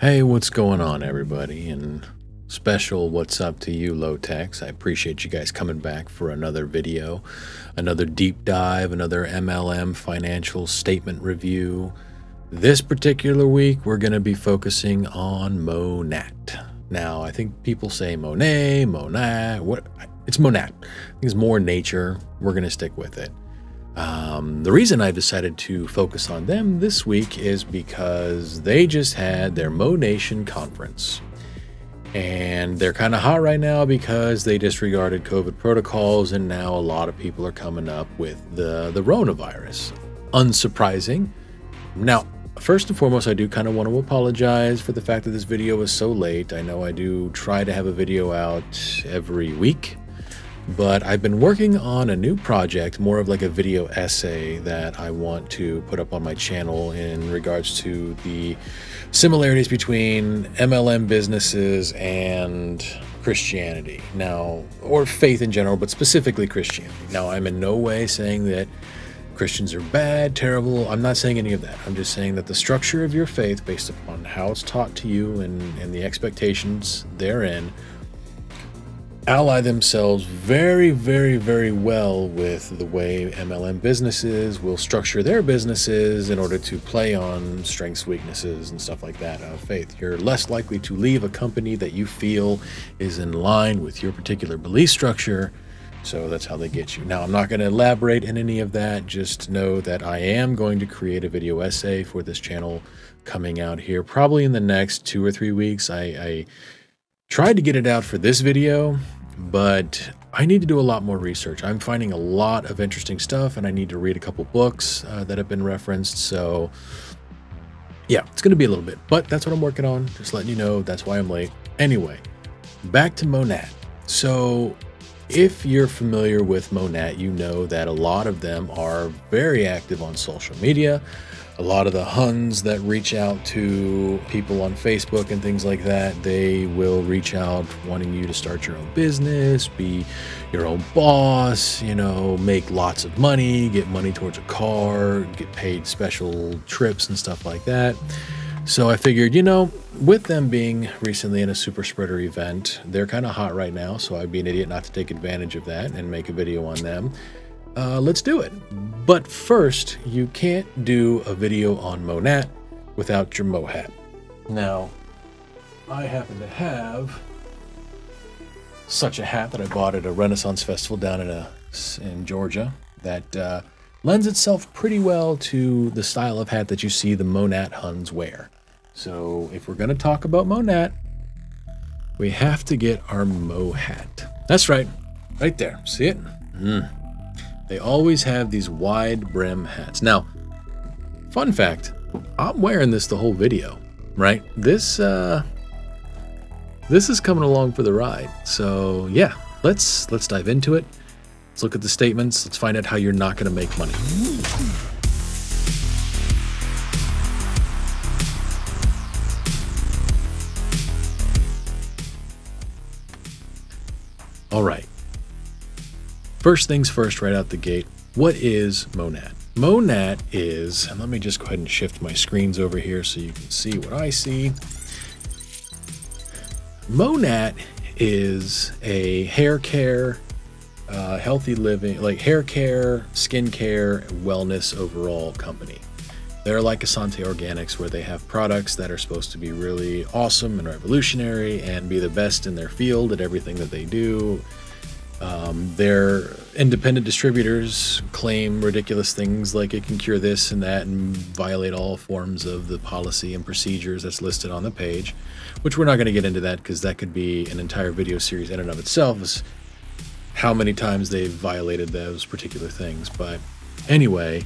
Hey, what's going on, everybody? And special what's up to you, Low Techs. I appreciate you guys coming back for another video, another deep dive, another MLM financial statement review. This particular week, we're going to be focusing on MONAT. Now, I think people say MONAT, MONAT. It's MONAT. I think it's more nature. We're going to stick with it. The reason I've decided to focus on them this week is because they just had their MoNation conference. And they're kind of hot right now because they disregarded COVID protocols, and now a lot of people are coming up with the coronavirus. Unsurprising. Now, first and foremost, I do kind of want to apologize for the fact that this video was so late. I know I do try to have a video out every week, but I've been working on a new project, more of like a video essay that I want to put up on my channel in regards to the similarities between MLM businesses and Christianity. Now, or faith in general, but specifically Christianity. Now, I'm in no way saying that Christians are bad, terrible. I'm not saying any of that. I'm just saying that the structure of your faith, based upon how it's taught to you and the expectations therein, ally themselves very, very, very well with the way MLM businesses will structure their businesses in order to play on strengths, weaknesses, and stuff like that of faith. You're less likely to leave a company that you feel is in line with your particular belief structure. So that's how they get you. Now, I'm not going to elaborate in any of that. Just know that I am going to create a video essay for this channel coming out here probably in the next 2 or 3 weeks. I tried to get it out for this video, but I need to do a lot more research. I'm finding a lot of interesting stuff, and I need to read a couple books that have been referenced. So yeah, it's going to be a little bit, but that's what I'm working on. Just letting you know, that's why I'm late. Anyway, back to MONAT. So if you're familiar with MONAT, you know that a lot of them are very active on social media. A lot of the Huns that reach out to people on Facebook and things like that, they will reach out wanting you to start your own business, be your own boss, you know, make lots of money, get money towards a car, get paid special trips and stuff like that. So I figured, you know, with them being recently in a super spreader event, they're kind of hot right now, so I'd be an idiot not to take advantage of that and make a video on them. Let's do it. But first, you can't do a video on MONAT without your Mo hat. Now, I happen to have such a hat that I bought at a Renaissance festival down in Georgia that lends itself pretty well to the style of hat that you see the MONAT Huns wear. So if we're going to talk about MONAT, we have to get our Mo hat. That's right. Right there. See it? They always have these wide brim hats. Now, fun fact, I'm wearing this the whole video, right? This is coming along for the ride. So yeah, let's dive into it. Let's look at the statements. Let's find out how you're not going to make money. All right. First things first, right out the gate, what is MONAT? MONAT is, and let me just go ahead and shift my screens over here so you can see what I see. MONAT is a hair care, healthy living, like hair care, skin care, wellness overall company. They're like Asante Organics, where they have products that are supposed to be really awesome and revolutionary and be the best in their field at everything that they do. Their independent distributors claim ridiculous things like it can cure this and that and violate all forms of the policy and procedures that's listed on the page, which we're not going to get into that because that could be an entire video series in and of itself, is how many times they've violated those particular things. But anyway,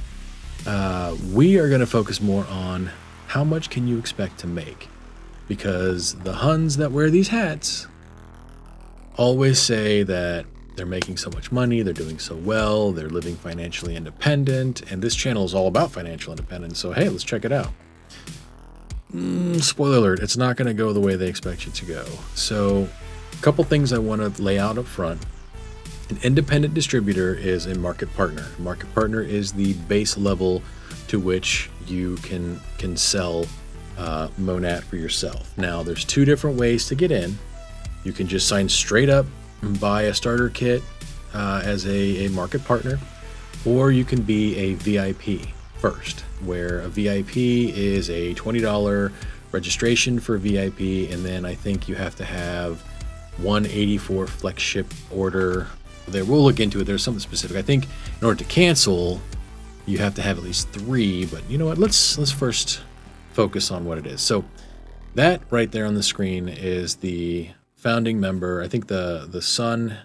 we are going to focus more on how much can you expect to make, because the Huns that wear these hats always say that they're making so much money, they're doing so well, they're living financially independent, and this channel is all about financial independence, so hey, let's check it out. Spoiler alert, it's not going to go the way they expect you to go. So a couple things I want to lay out up front. An independent distributor is a market partner. A market partner is the base level to which you can sell MONAT for yourself. Now, there's two different ways to get in. You can just sign straight up and buy a starter kit as a market partner, or you can be a VIP first, where a VIP is a $20 registration for VIP, and then I think you have to have 184 flex ship order. There, we'll look into it. There's something specific. I think in order to cancel, you have to have at least 3. But you know what? Let's first focus on what it is. So that right there on the screen is the founding member. I think the son.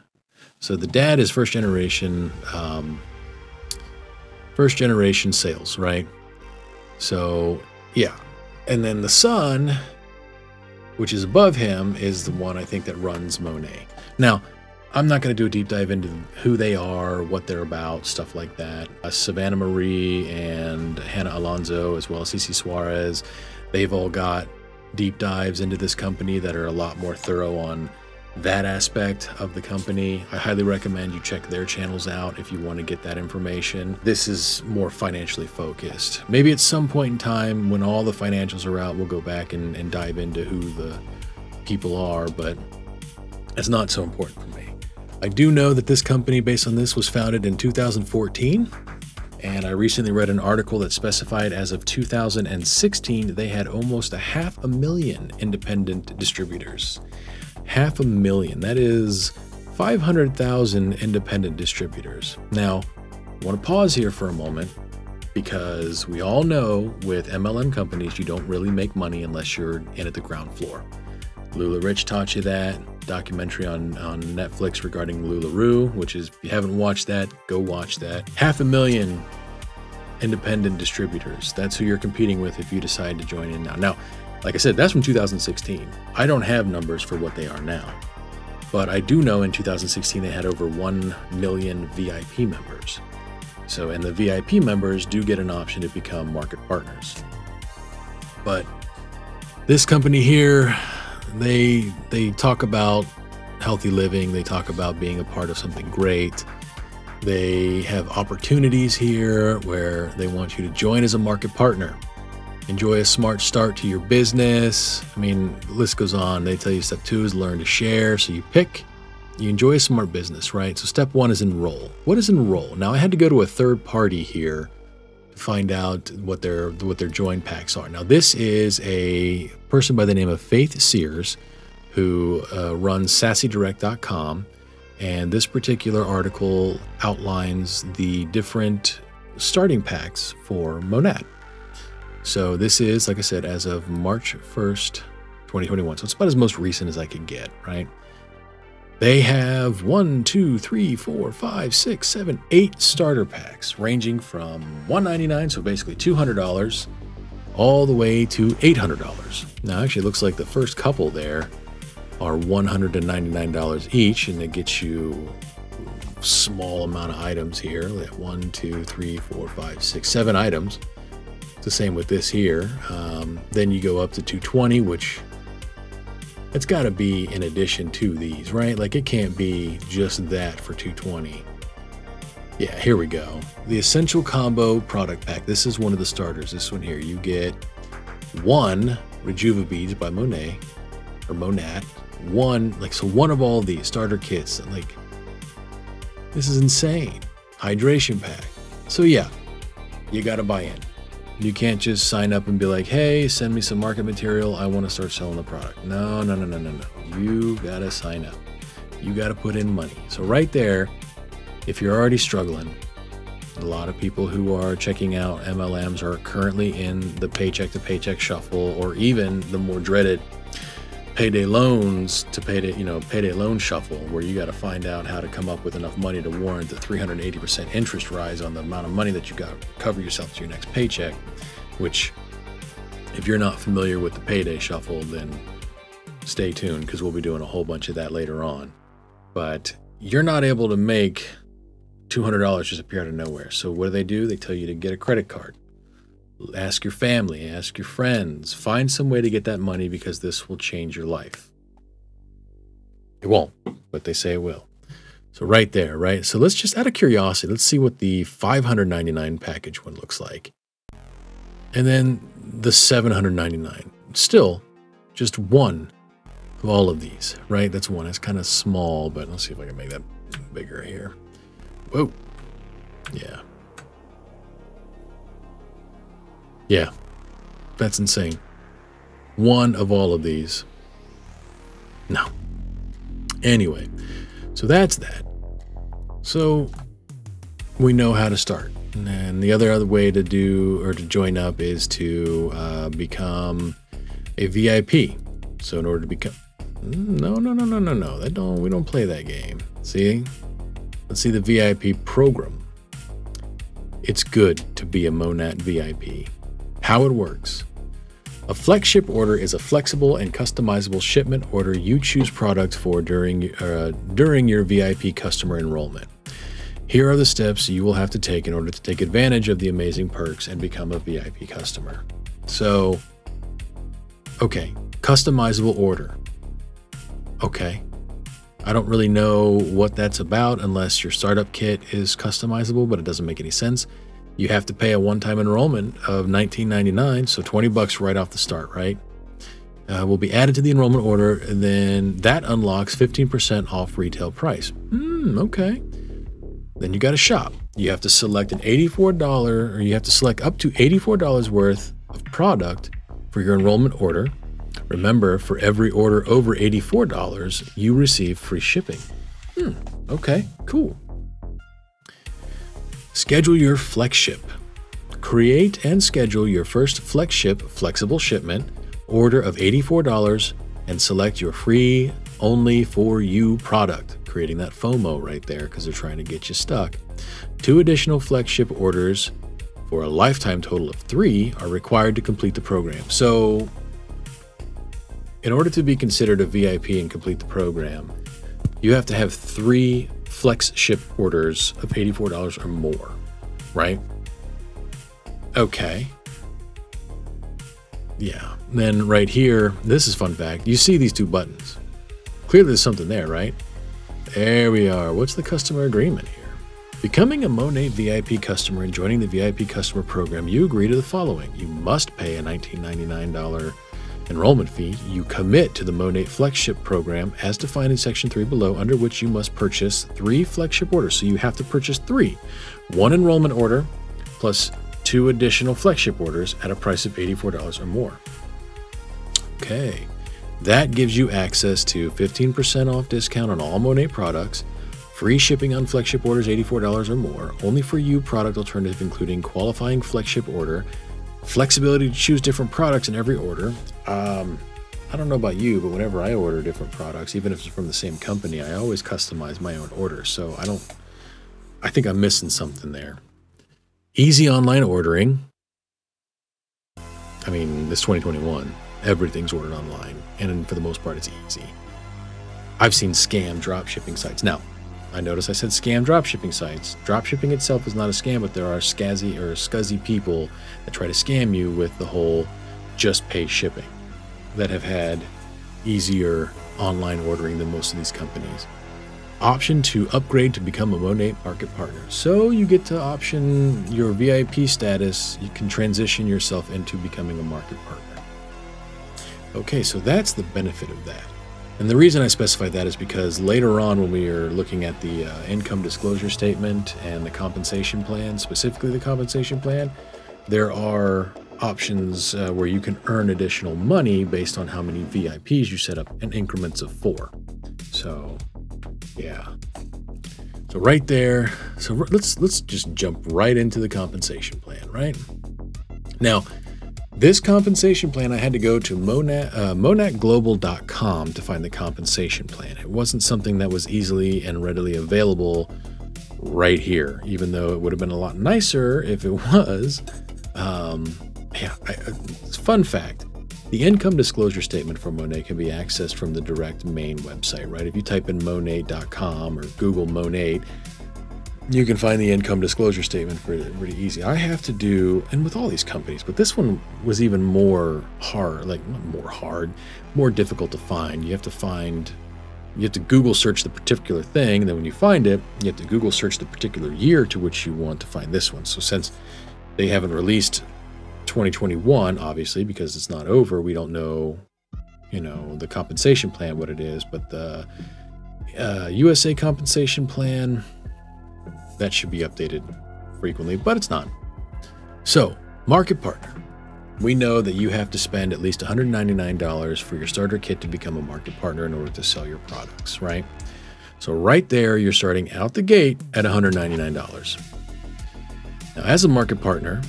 So the dad is first generation sales, right? So yeah, and then the son, which is above him, is the one I think that runs MONAT. Now, I'm not going to do a deep dive into who they are, what they're about, stuff like that. Savannah Marie and Hannah Alonso, as well as CC Suarez, they've all got deep dives into this company that are a lot more thorough on that aspect of the company. I highly recommend you check their channels out if you want to get that information. This is more financially focused. Maybe at some point in time when all the financials are out, we'll go back and dive into who the people are, but it's not so important for me. I do know that this company, based on this, was founded in 2014. And I recently read an article that specified as of 2016, they had almost 500,000 independent distributors. 500,000. That is 500,000 independent distributors. Now, I want to pause here for a moment because we all know with MLM companies, you don't really make money unless you're in at the ground floor. Lula Rich taught you that. Documentary on Netflix regarding LuLaRoe, which is, if you haven't watched that, go watch that. 500,000 independent distributors. That's who you're competing with if you decide to join in now. Now, like I said, that's from 2016. I don't have numbers for what they are now, but I do know in 2016 they had over 1 million VIP members. So, and the VIP members do get an option to become market partners. But this company here, they talk about healthy living. They talk about being a part of something great. They have opportunities here where they want you to join as a market partner. Enjoy a smart start to your business. I mean, the list goes on. They tell you step 2 is learn to share. So you pick, you enjoy a smart business, right? So step 1 is enroll. What is enroll? Now I had to go to a third party here to find out what their join packs are. Now this is a person by the name of Faith Sears who runs sassydirect.com. And this particular article outlines the different starting packs for MONAT. So this is, like I said, as of March 1st, 2021. So it's about as most recent as I could get, right? They have 1, 2, 3, 4, 5, 6, 7, 8 starter packs ranging from $199, so basically $200, all the way to $800. Now, actually, it looks like the first couple there are $199 each, and it gets you a small amount of items here. We have 1, 2, 3, 4, 5, 6, 7 items. It's the same with this here. Then you go up to 220, which it's got to be in addition to these, right? Like it can't be just that for 220. Yeah, here we go. The Essential Combo Product Pack. This is one of the starters. This one here. You get 1 Rejuva Beads by MONAT. One of all these starter kits. Like, this is insane. Hydration pack. So yeah, you got to buy in. You can't just sign up and be like, hey, send me some market material. I want to start selling the product. No. You got to sign up. You got to put in money. So right there, if you're already struggling, a lot of people who are checking out MLMs are currently in the paycheck to paycheck shuffle, or even the more dreaded payday loans to payday loan shuffle, where you got to find out how to come up with enough money to warrant the 380% interest rise on the amount of money that you got to cover yourself to your next paycheck. Which, if you're not familiar with the payday shuffle, then stay tuned because we'll be doing a whole bunch of that later on. But you're not able to make $200 just appear out of nowhere. So what do? They tell you to get a credit card. Ask your family, ask your friends, find some way to get that money because this will change your life. It won't, but they say it will. So right there, right? So let's just, out of curiosity, let's see what the $599 package one looks like. And then the $799. Still, just one of all of these, right? That's one. It's kind of small, but let's see if I can make that bigger here. Whoa. Yeah. Yeah. That's insane. One of all of these. No. Anyway, so that's that. So we know how to start. And the other way to do or to join up is to become a VIP. So in order to become, no. We don't play that game. See, let's see the VIP program. It's good to be a MONAT VIP. How it works. A flex ship order is a flexible and customizable shipment order you choose product for during your VIP customer enrollment. Here are the steps you will have to take in order to take advantage of the amazing perks and become a VIP customer. So, okay, customizable order. Okay, I don't really know what that's about unless your startup kit is customizable, but it doesn't make any sense. You have to pay a one-time enrollment of $19.99, so $20 right off the start, right? Will be added to the enrollment order, and then that unlocks 15% off retail price. Okay. Then you got to shop. You have to select an $84, or you have to select up to $84 worth of product for your enrollment order. Remember, for every order over $84, you receive free shipping. Okay, cool. Schedule your flex ship. Create and schedule your first flex ship flexible shipment order of $84 and select your free only for you product, creating that FOMO right there because they're trying to get you stuck. 2 additional flex ship orders for a lifetime total of 3 are required to complete the program. So in order to be considered a VIP and complete the program, you have to have 3 flex ship orders of $84 or more, right? Okay. Yeah. Then right here, this is fun fact. You see these 2 buttons. Clearly there's something there, right? There we are. What's the customer agreement here? Becoming a MONAT VIP customer and joining the VIP customer program, you agree to the following. You must pay a $19.99 enrollment fee. You commit to the MONAT FlexShip program as defined in Section 3 below, under which you must purchase 3 FlexShip orders. So you have to purchase 3. 1 enrollment order plus 2 additional FlexShip orders at a price of $84 or more. Okay. That gives you access to 15% off discount on all MONAT products, free shipping on FlexShip orders $84 or more, only for you product alternative including qualifying FlexShip order, flexibility to choose different products in every order. I don't know about you, but whenever I order different products, even if it's from the same company, I always customize my own order. So I think I'm missing something there. Easy online ordering. I mean, it's 2021. Everything's ordered online, and for the most part, it's easy. I've seen scam drop shipping sites. Now, I notice I said scam drop shipping sites. Drop shipping itself is not a scam, but there are scuzzy people that try to scam you with the whole just pay shipping that have had easier online ordering than most of these companies. Option to upgrade to become a MONAT market partner. So you get to option your VIP status. You can transition yourself into becoming a market partner. Okay, so that's the benefit of that. And the reason I specify that is because later on when we are looking at the income disclosure statement and the compensation plan, specifically the compensation plan, there are options where you can earn additional money based on how many VIPs you set up in increments of 4. So, yeah. So right there, so let's just jump right into the compensation plan, right? Now, this compensation plan, I had to go to monatglobal.com to find the compensation plan. It wasn't something that was easily and readily available right here, even though it would have been a lot nicer if it was. Fun fact, the income disclosure statement for MONAT can be accessed from the direct main website, right? If you type in monat.com or Google MONAT, you can find the income disclosure statement pretty easy. I have to do, and with all these companies, but this one was even more hard, more difficult to find. You have to Google search the particular thing, and then when you find it, you have to Google search the particular year to which you want to find this one. So since they haven't released 2021, obviously, because it's not over, we don't know, you know, the compensation plan, what it is, but the USA compensation plan, that should be updated frequently, but it's not. So, market partner. We know that you have to spend at least $199 for your starter kit to become a market partner in order to sell your products, right? So right there, you're starting out the gate at $199. Now, as a market partner,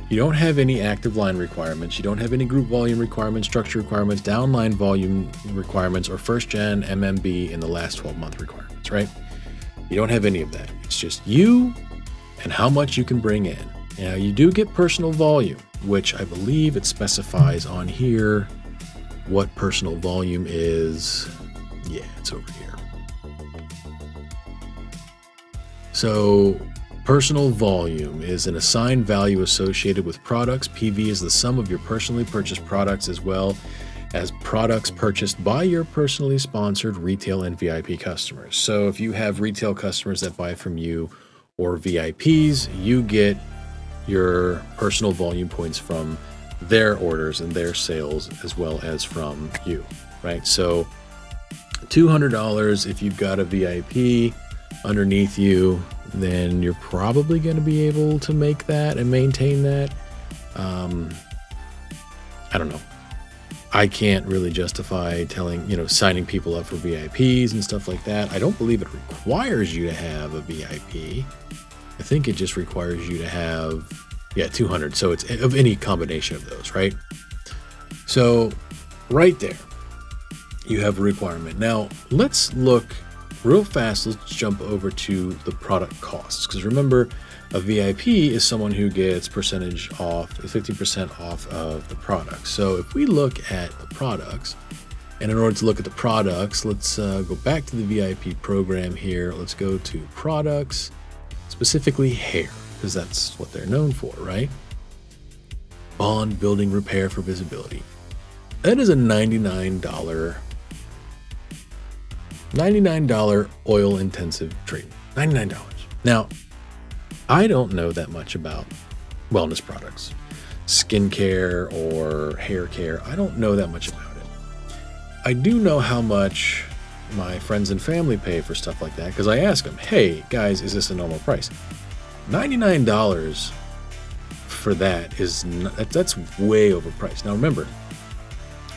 you don't have any active line requirements. You don't have any group volume requirements, structure requirements, downline volume requirements, or first-gen MMB in the last 12-month requirements, right? You don't have any of that. It's just you and how much you can bring in. Now, you do get personal volume, which I believe it specifies on here what personal volume is. Yeah, it's over here. So, personal volume is an assigned value associated with products. PV is the sum of your personally purchased products as well as products purchased by your personally sponsored retail and VIP customers. So if you have retail customers that buy from you or VIPs, you get your personal volume points from their orders and their sales as well as from you, right? So $200 if you've got a VIP underneath you, then you're probably going to be able to make that and maintain that. I don't know. I can't really justify signing people up for VIPs and stuff like that. I don't believe it requires you to have a VIP. I think it just requires you to have, 200. So it's of any combination of those, right? So right there, you have a requirement. Now let's look real fast. Let's jump over to the product costs. Because remember, a VIP is someone who gets percentage off, 50% off of the product. So if we look at the products, and in order to look at the products, let's go back to the VIP program here. Let's go to products, specifically hair, because that's what they're known for, right? Bond building repair for visibility. That is a $99 oil intensive treatment. $99. Now, I don't know that much about wellness products, skincare or hair care. I don't know that much about it. I do know how much my friends and family pay for stuff like that because I ask them, hey guys, is this a normal price? $99 for that that's way overpriced. Now remember,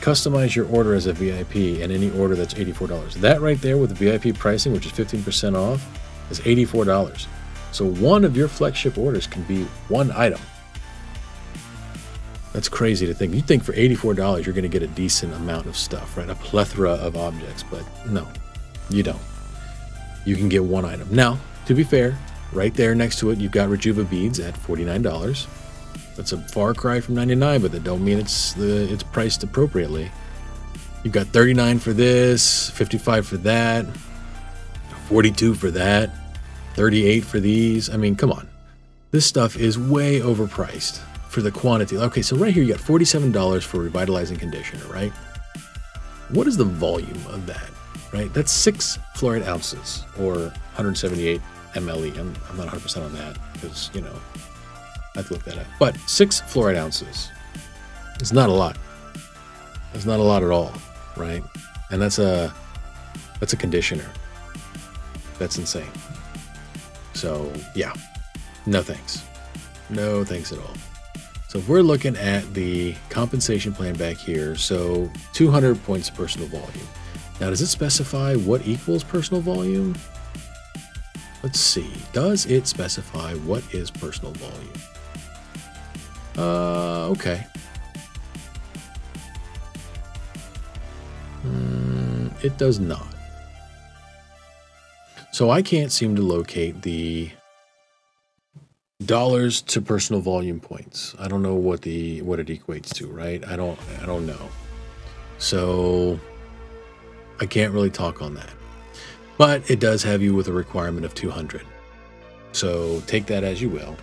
customize your order as a VIP and any order that's $84. That right there with the VIP pricing, which is 15% off, is $84. So one of your flagship orders can be one item. That's crazy to think. You think for $84 you're going to get a decent amount of stuff, right? A plethora of objects, but no, you don't. You can get one item. Now, to be fair, right there next to it, you've got Rejuva beads at $49. That's a far cry from $99, but that don't mean it's priced appropriately. You've got $39 for this, $55 for that, $42 for that, $38 for these. I mean, come on. This stuff is way overpriced for the quantity. Okay, so right here you got $47 for revitalizing conditioner, right? What is the volume of that, right? That's 6 fluoride ounces or 178 mle. I'm not 100% on that because, I have to look that up. But 6 fluoride ounces. It's not a lot. It's not a lot at all, right? And that's a conditioner. That's insane. So yeah, no thanks. No thanks at all. So if we're looking at the compensation plan back here, so 200 points of personal volume. Now, does it specify what equals personal volume? Let's see. Does it specify what is personal volume? Okay. It does not. So I can't seem to locate the dollars to personal volume points. I don't know what it equates to, right? I don't know. So I can't really talk on that. But it does have you with a requirement of 200. So take that as you will.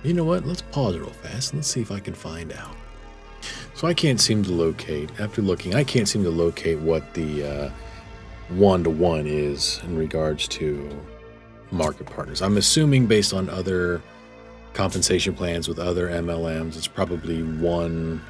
You know what? Let's pause real fast and let's see if I can find out. So I can't seem to locate, after looking, I can't seem to locate what the one-to-one is in regards to market partners. I'm assuming based on other compensation plans with other MLMs, it's probably 1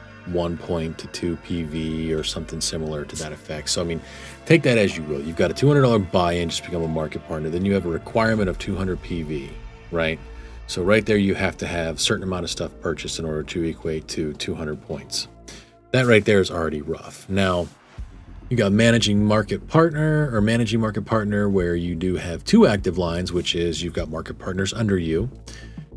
point to 2 PV or something similar to that effect. So, I mean, take that as you will. You've got a $200 buy-in just to become a market partner. Then you have a requirement of 200 PV, right? So right there, you have to have a certain amount of stuff purchased in order to equate to 200 points. That right there is already rough. Now, you got managing market partner where you do have 2 active lines, which is you've got market partners under you.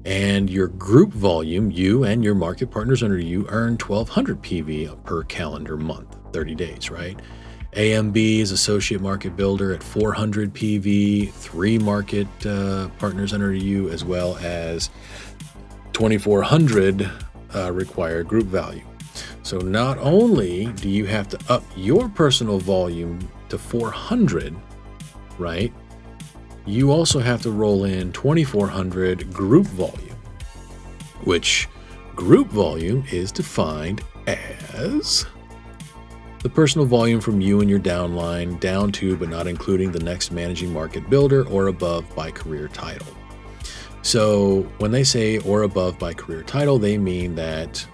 And your group volume, you and your market partners under you earn 1,200 PV per calendar month, 30 days, right? AMB is associate market builder at 400 PV, 3 market partners under you, as well as 2,400 required group value. So not only do you have to up your personal volume to 400, right? You also have to roll in 2,400 group volume, which group volume is defined as the personal volume from you and your downline down to but not including the next managing market builder or above by career title. So when they say or above by career title, they mean that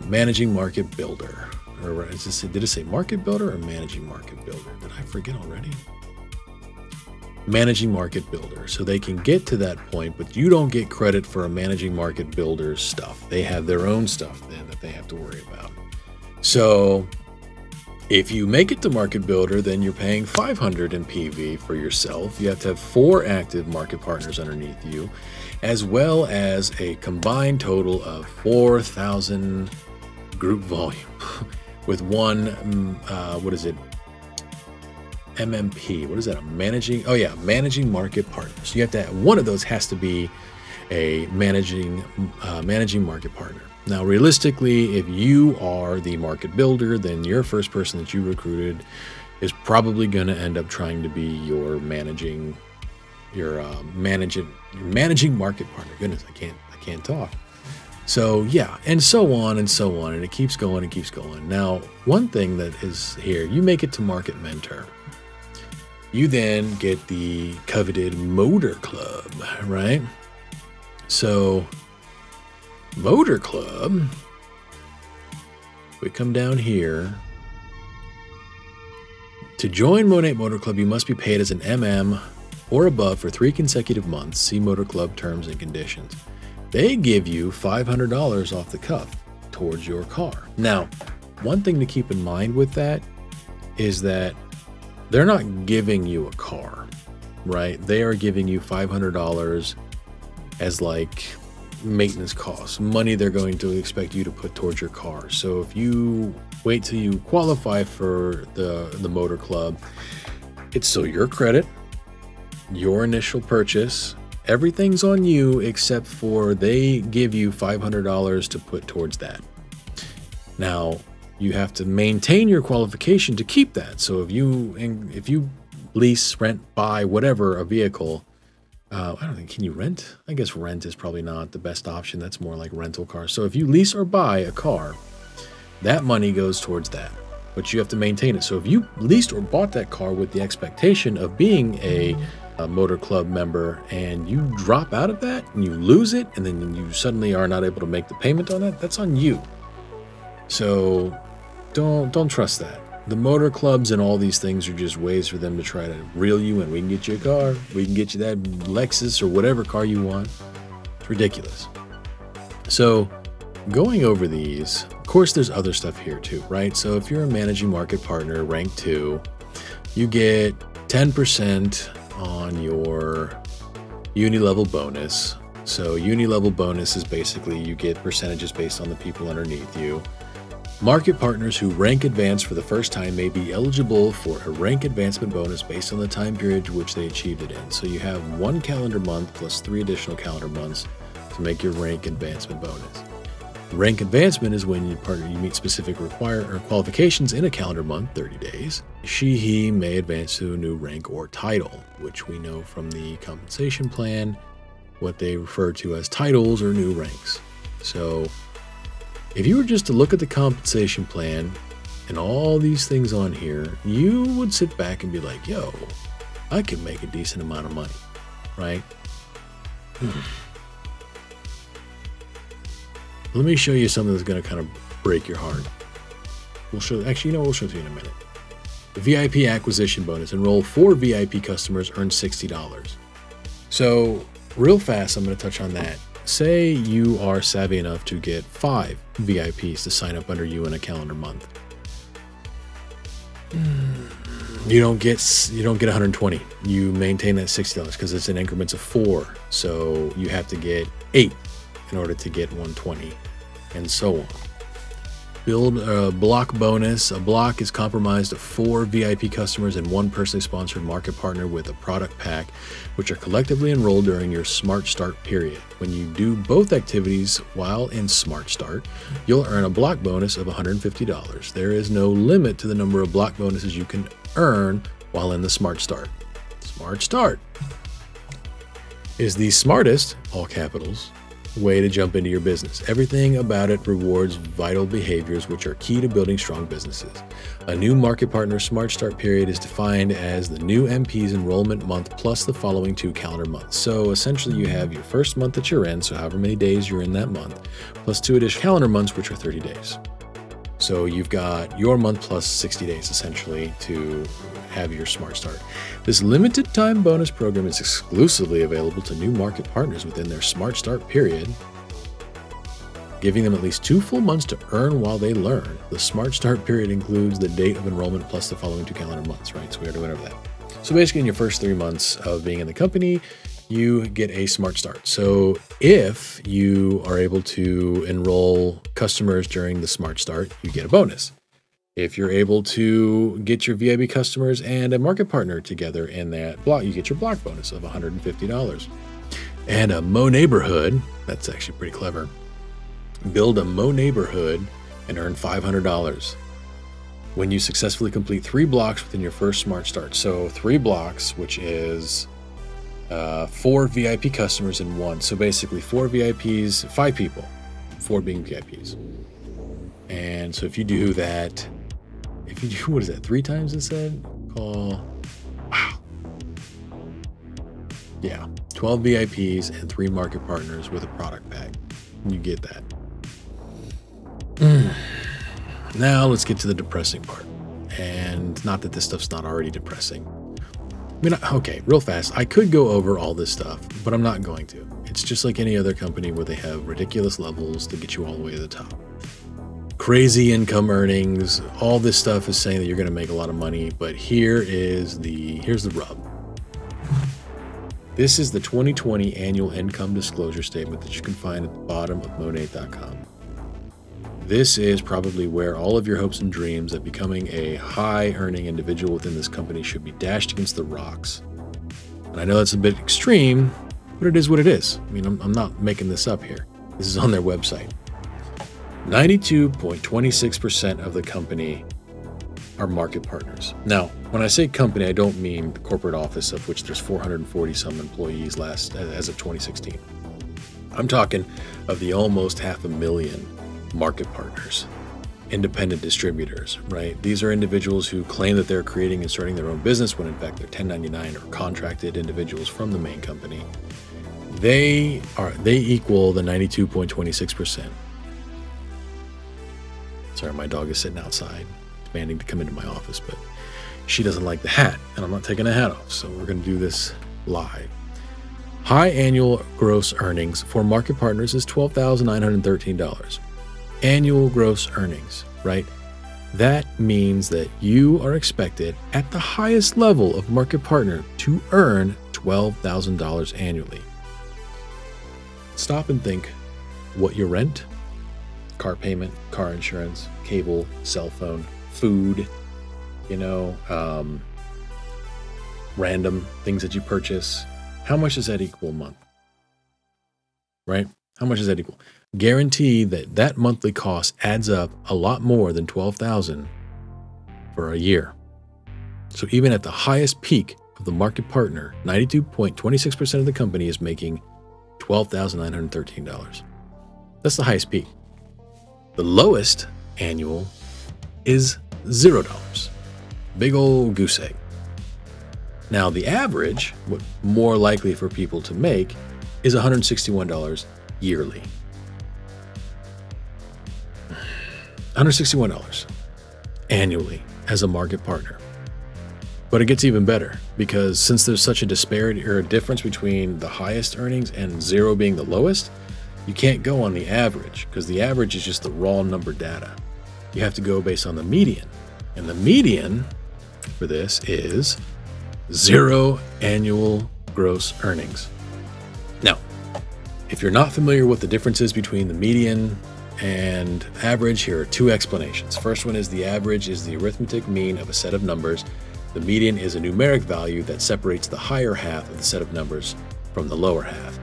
managing market builder, or did it say market builder or managing market builder? Did I forget already? Managing market builder. So they can get to that point, but you don't get credit for a managing market builder's stuff. They have their own stuff then that they have to worry about. So if you make it to market builder, then you're paying 500 in PV for yourself. You have to have 4 active market partners underneath you, as well as a combined total of 4,000 group volume with one, MMP. What is that? Managing market partner. So you have to have, one of those has to be a managing market partner. Now, realistically, if you are the market builder, then your first person that you recruited is probably going to end up trying to be your managing market partner. Goodness, I can't talk. So yeah, and so on and so on, and it keeps going and keeps going. Now, one thing that is here, you make it to market mentor. You then get the coveted motor club, right? So motor club, we come down here. To join MONAT Motor Club, you must be paid as an MM or above for 3 consecutive months. See Motor Club terms and conditions. They give you $500 off the cuff towards your car. Now, one thing to keep in mind with that is that they're not giving you a car, right? They are giving you $500 as like maintenance costs, money they're going to expect you to put towards your car. So if you wait till you qualify for the motor club, it's still your credit, your initial purchase, everything's on you except for they give you $500 to put towards that. Now, you have to maintain your qualification to keep that. So if you lease, rent, buy, whatever, a vehicle, I don't think, can you rent? I guess rent is probably not the best option. That's more like rental cars. So if you lease or buy a car, that money goes towards that, but you have to maintain it. So if you leased or bought that car with the expectation of being a motor club member and you drop out of that and you lose it and then you suddenly are not able to make the payment on that, that's on you. So don't trust that. The motor clubs and all these things are just ways for them to try to reel you in. We can get you a car. We can get you that Lexus or whatever car you want. It's ridiculous. So going over these, of course, there's other stuff here too, right? So if you're a managing market partner, rank 2, you get 10% on your uni-level bonus. So uni-level bonus is basically you get percentages based on the people underneath you. Market partners who rank advance for the first time may be eligible for a rank advancement bonus based on the time period to which they achieved it in. So you have 1 calendar month plus 3 additional calendar months to make your rank advancement bonus. Rank advancement is when you meet specific qualifications in a calendar month, 30 days. He may advance to a new rank or title, which we know from the compensation plan, what they refer to as titles or new ranks. So if you were just to look at the compensation plan and all these things on here, you would sit back and be like, yo, I can make a decent amount of money, right? Let me show you something that's going to kind of break your heart. We'll show it to you in a minute. The VIP acquisition bonus. Enroll 4 VIP customers, earn $60. So real fast, I'm going to touch on that. Say you are savvy enough to get 5 VIPs to sign up under you in a calendar month. You don't get 120. You maintain that $60 because it's in increments of 4. So you have to get 8 in order to get 120, and so on. Build a block bonus. A block is comprised of 4 VIP customers and 1 personally sponsored market partner with a product pack, which are collectively enrolled during your Smart Start period. When you do both activities while in Smart Start, you'll earn a block bonus of $150. There is no limit to the number of block bonuses you can earn while in the Smart Start. Smart Start is the smartest, all capitals, way to jump into your business. Everything about it rewards vital behaviors which are key to building strong businesses. A new market partner Smart Start period is defined as the new MP's enrollment month plus the following 2 calendar months. So essentially you have your first month that you're in, so however many days you're in that month, plus 2 additional calendar months, which are 30 days. So you've got your month plus 60 days essentially to have your Smart Start. This limited time bonus program is exclusively available to new market partners within their Smart Start period, giving them at least 2 full months to earn while they learn. The Smart Start period includes the date of enrollment plus the following 2 calendar months, right? So we already went over that. So basically in your first 3 months of being in the company, you get a Smart Start. So if you are able to enroll customers during the Smart Start, you get a bonus. If you're able to get your VIP customers and a market partner together in that block, you get your block bonus of $150. And a Mo neighborhood, that's actually pretty clever. Build a Mo neighborhood and earn $500 when you successfully complete 3 blocks within your first Smart Start. So 3 blocks, which is 4 VIP customers in 1. So basically 4 VIPs, 5 people, 4 being VIPs. And so if you do that, what is that, 3 times it said? Wow. Yeah, 12 VIPs and 3 market partners with a product pack. You get that. Now let's get to the depressing part. And not that this stuff's not already depressing. I mean, okay, real fast, I could go over all this stuff, but I'm not going to. It's just like any other company where they have ridiculous levels to get you all the way to the top. Crazy income earnings, all this stuff is saying that you're going to make a lot of money, but here's the rub. This is the 2020 annual income disclosure statement that you can find at the bottom of MONAT.com. This is probably where all of your hopes and dreams of becoming a high-earning individual within this company should be dashed against the rocks. And I know that's a bit extreme, but it is what it is. I mean, I'm not making this up here. This is on their website. 92.26% of the company are market partners. Now, when I say company, I don't mean the corporate office, of which there's 440 some employees as of 2016. I'm talking of the almost 500,000 market partners, independent distributors, right? These are individuals who claim that they're creating and starting their own business when in fact they're 1099 or contracted individuals from the main company. They equal the 92.26%. Sorry, my dog is sitting outside, demanding to come into my office, but she doesn't like the hat, and I'm not taking the hat off, so we're going to do this live. High annual gross earnings for market partners is $12,913. Annual gross earnings, right? That means that you are expected at the highest level of market partner to earn $12,000 annually. Stop and think what your rent, car payment, car insurance, cable, cell phone, food, random things that you purchase. How much does that equal a month? Right? How much does that equal? Guarantee that monthly cost adds up a lot more than $12,000 for a year. So even at the highest peak of the market partner, 92.26% of the company is making $12,913. That's the highest peak. The lowest annual is $0. Big old goose egg. Now the average, what more likely for people to make, is $161 yearly. $161 annually as a market partner. But it gets even better, because since there's such a disparity or a difference between the highest earnings and 0 being the lowest, you can't go on the average, because the average is just the raw number data. You have to go based on the median. And the median for this is 0 annual gross earnings. Now, if you're not familiar with the differences between the median and average, here are 2 explanations. First one is the average is the arithmetic mean of a set of numbers. The median is a numeric value that separates the higher half of the set of numbers from the lower half.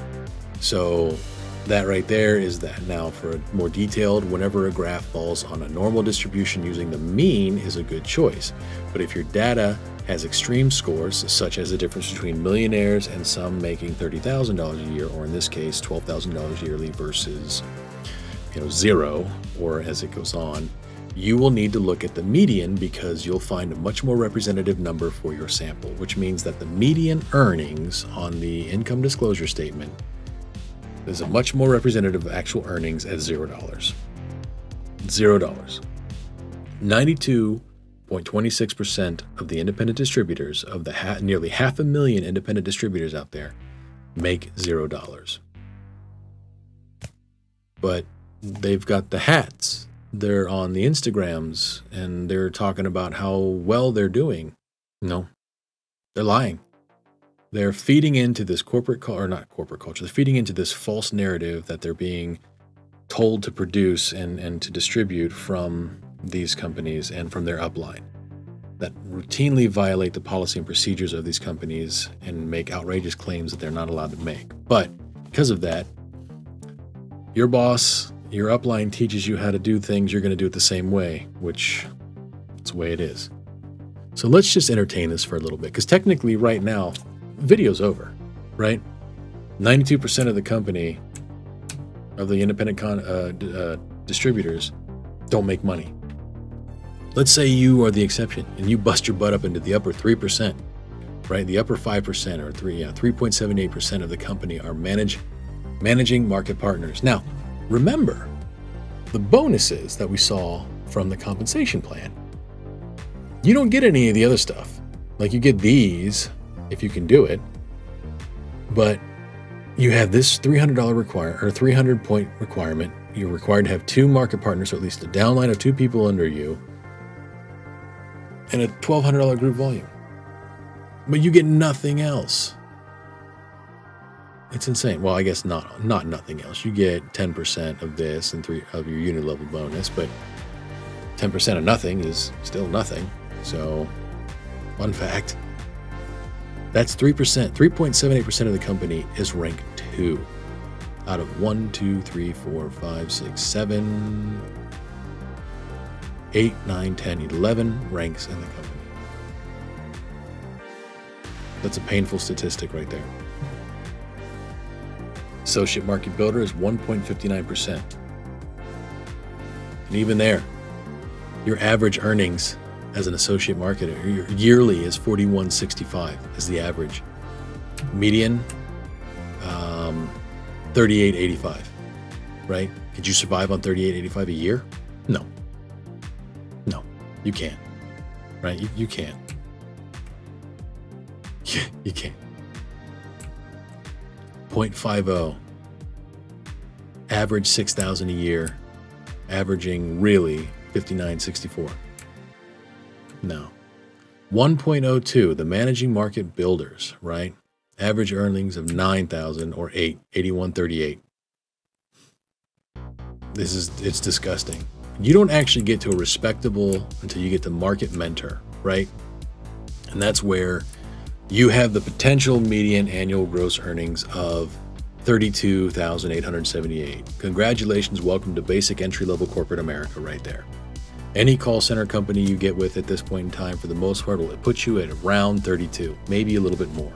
So that right there is that. Now, for a more detailed, whenever a graph falls on a normal distribution, using the mean is a good choice. But if your data has extreme scores, such as the difference between millionaires and some making $30,000 a year, or in this case, $12,000 yearly versus 0, or as it goes on, you will need to look at the median, because you'll find a much more representative number for your sample, which means that the median earnings on the income disclosure statement is a much more representative of actual earnings at $0. $0. 92.26% of the independent distributors, of the nearly 500,000 independent distributors out there, make $0. But they've got the hats. They're on the Instagrams and they're talking about how well they're doing. No, they're lying. They're feeding into this not corporate culture. They're feeding into this false narrative that they're being told to produce and to distribute from these companies and from their upline, that routinely violate the policy and procedures of these companies and make outrageous claims that they're not allowed to make. But because of that, your boss, your upline teaches you how to do things, you're going to do it the same way, which it's the way it is. So let's just entertain this for a little bit, because technically right now, video's over, right? 92% of the company, of the independent distributors, don't make money. Let's say you are the exception and you bust your butt up into the upper 3%, right? The upper 5% or 3.78% of the company are managing market partners. Now, remember the bonuses that we saw from the compensation plan. You don't get any of the other stuff. Like, you get these if you can do it, but you have this $300 300-point requirement. You're required to have 2 market partners, or at least a downline of 2 people under you, and a $1,200 group volume. But you get nothing else. It's insane. Well, I guess not nothing else. You get 10% of this and 3 of your unit level bonus, but 10% of nothing is still nothing. So, fun fact, that's 3%. 3.78% of the company is rank 2 out of 1, 2, 3, 4, 5, 6, 7, 8, 9, 10, 11 ranks in the company. That's a painful statistic right there. Associate market builder is 1.59%. And even there, your average earnings as an associate marketer, your yearly is $41.65 is the average. Median, $38.85, right? Could you survive on $38.85 a year? No. No, you can't, right? You can't. You can't. 0.50, average $6,000 a year, averaging really $59.64. No. 1.02, the managing market builders, right? Average earnings of $9,000 or $81.38. It's disgusting. You don't actually get to a respectable until you get to market mentor, right? And that's where you have the potential median annual gross earnings of $32,878. Congratulations, welcome to basic entry-level corporate America right there. Any call center company you get with at this point in time, for the most part, will put you at around 32, maybe a little bit more.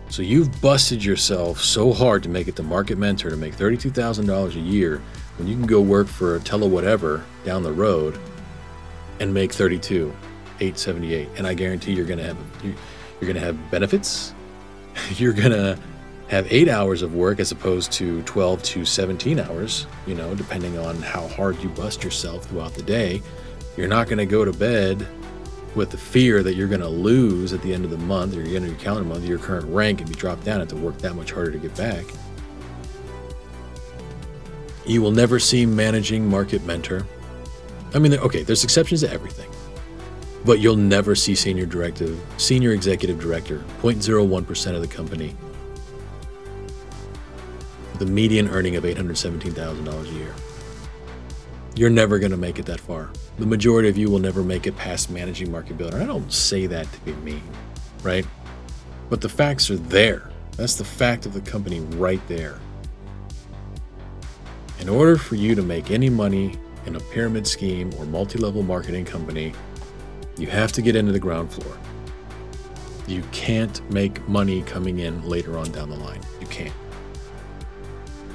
So you've busted yourself so hard to make it to market mentor, to make $32,000 a year, when you can go work for a tele-whatever down the road and make $32,878. And I guarantee you're gonna have benefits. You're gonna have 8 hours of work as opposed to 12 to 17 hours, you know, depending on how hard you bust yourself throughout the day. You're not going to go to bed with the fear that you're going to lose at the end of the month, or at the end of your calendar month, your current rank, and be dropped down and to work that much harder to get back. You will never see managing market mentor. I mean, okay, there's exceptions to everything, but you'll never see senior executive director, 0.01% of the company, the median earning of $817,000 a year. You're never going to make it that far. The majority of you will never make it past managing market builder. I don't say that to be mean, right? But the facts are there. That's the fact of the company right there. In order for you to make any money in a pyramid scheme or multi-level marketing company, you have to get into the ground floor. You can't make money coming in later on down the line. You can't.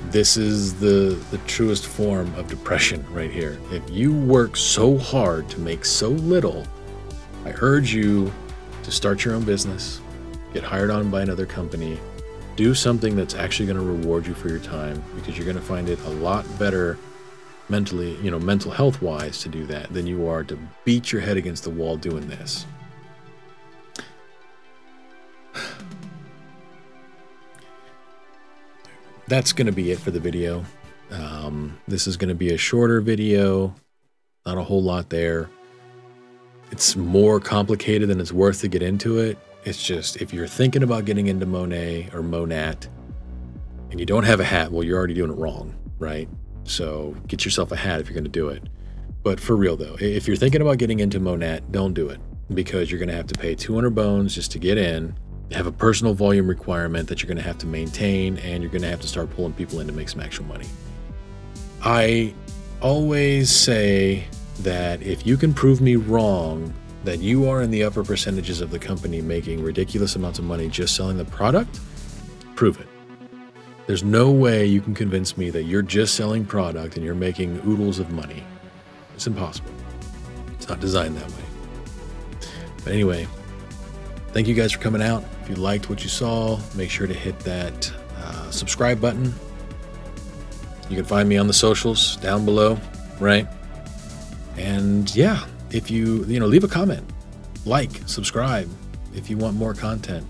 This is the truest form of depression right here. If you work so hard to make so little, I urge you to start your own business, get hired on by another company, do something that's actually going to reward you for your time, because you're going to find it a lot better mentally, you know, mental health wise to do that than you are to beat your head against the wall doing this. That's going to be it for the video. This is going to be a shorter video, not a whole lot there. It's more complicated than it's worth to get into it. It's just, if you're thinking about getting into Monet or MONAT and you don't have a hat, well, you're already doing it wrong, right? So get yourself a hat if you're going to do it. But for real though, if you're thinking about getting into MONAT, don't do it, because you're going to have to pay 200 bones just to get in. Have a personal volume requirement that you're going to have to maintain, and you're going to have to start pulling people in to make some actual money. I always say that if you can prove me wrong, that you are in the upper percentages of the company making ridiculous amounts of money just selling the product, prove it. There's no way you can convince me that you're just selling product and you're making oodles of money. It's impossible. It's not designed that way. But anyway, thank you guys for coming out. If you liked what you saw, make sure to hit that subscribe button. You can find me on the socials down below, right? And yeah, if you leave a comment, like, subscribe if you want more content.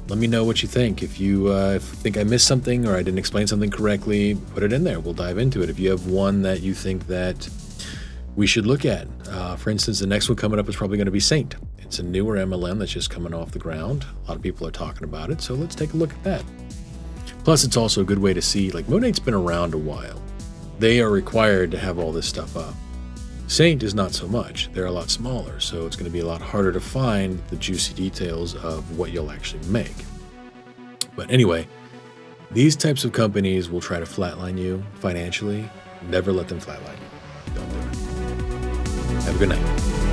Let me know what you think. If you think I missed something or I didn't explain something correctly, put it in there. We'll dive into it. If you have one that you think that we should look at, for instance, the next one coming up is probably going to be Saint. It's a newer MLM that's just coming off the ground. A lot of people are talking about it, so let's take a look at that. Plus, it's also a good way to see, like, MONAT's been around a while. They are required to have all this stuff up. Saint is not so much. They're a lot smaller, so it's going to be a lot harder to find the juicy details of what you'll actually make. But anyway, these types of companies will try to flatline you financially. Never let them flatline you. Don't do it. Have a good night.